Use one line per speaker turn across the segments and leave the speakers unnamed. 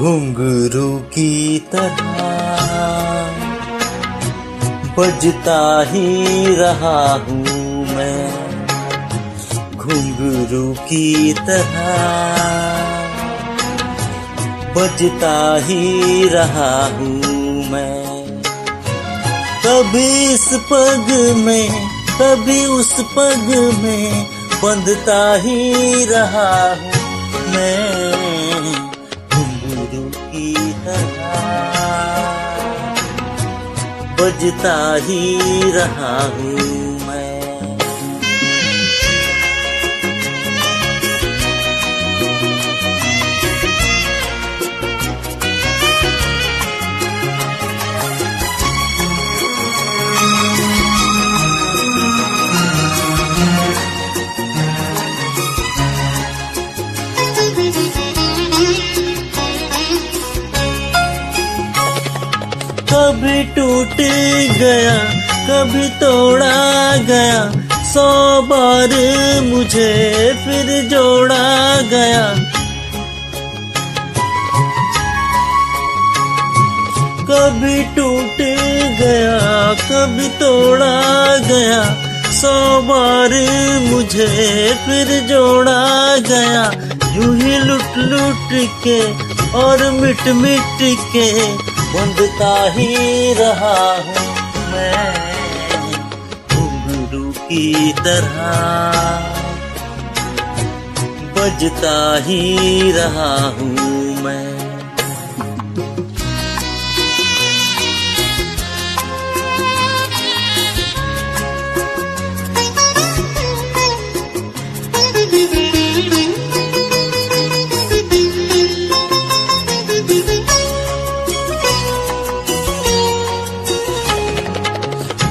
घुंघरू की तरह बजता ही रहा हूँ मैं, घुंघरू की तरह बजता ही रहा हूँ मैं। कभी इस पग में कभी उस पग में बंधता ही रहा हूँ मैं, घुंघरू की तरह बजता ही रहा हूँ मैं। कभी टूट गया कभी तोड़ा गया, 100 बार मुझे फिर जोड़ा गया। कभी टूट गया कभी तोड़ा गया, 100 बार मुझे फिर जोड़ा गया। यूं ही लुट लुट के और मिट मिट के बंधता ही रहा हूँ मैं, घुंघरू की तरह बजता ही रहा हूँ मैं।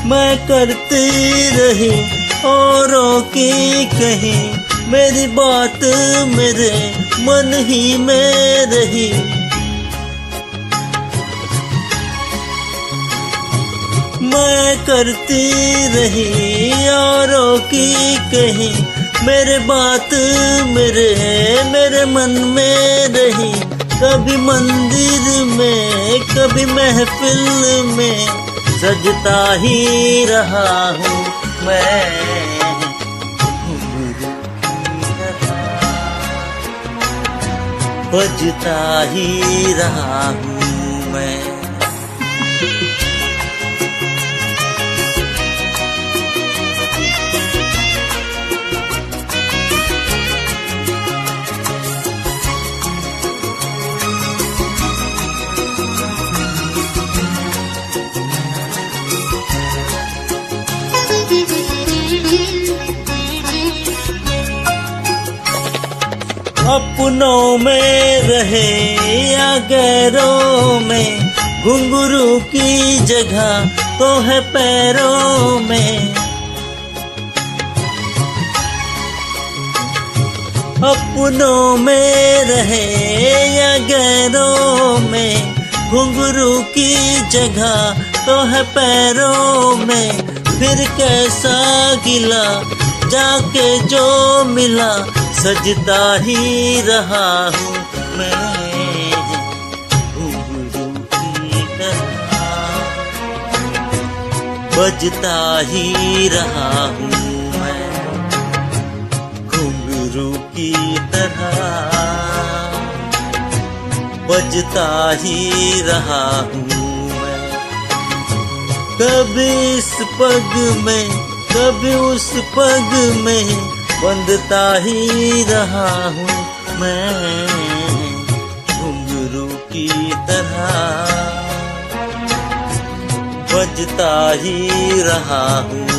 मैं करती रही औरों की कही, मेरी बात मेरे मन ही में रही। मैं करती रही औरों की कही, मेरे बात मेरे मन में रही। कभी मंदिर में कभी महफिल में सजता ही रहा हूँ मैं, घुंघरू की तरह बजता ही रहा हूँ मैं। अपनों में रहे या गैरों में, घुंघरू की जगह तो है पैरों में। अपनों में रहे या गैरों में, घुंघरू की जगह तो है पैरों में। फिर कैसा गिला जाके जो मिला, सजता ही रहा हूँ मैं, घुंघरू की तरह बजता ही रहा हूँ मैं, घुंघरू की तरह बजता ही रहा हूँ मैं। कभी इस पग में कभी उस पग में बंधता ही रहा हूँ मैं, घुंघरू की तरह बजता ही रहा हूँ।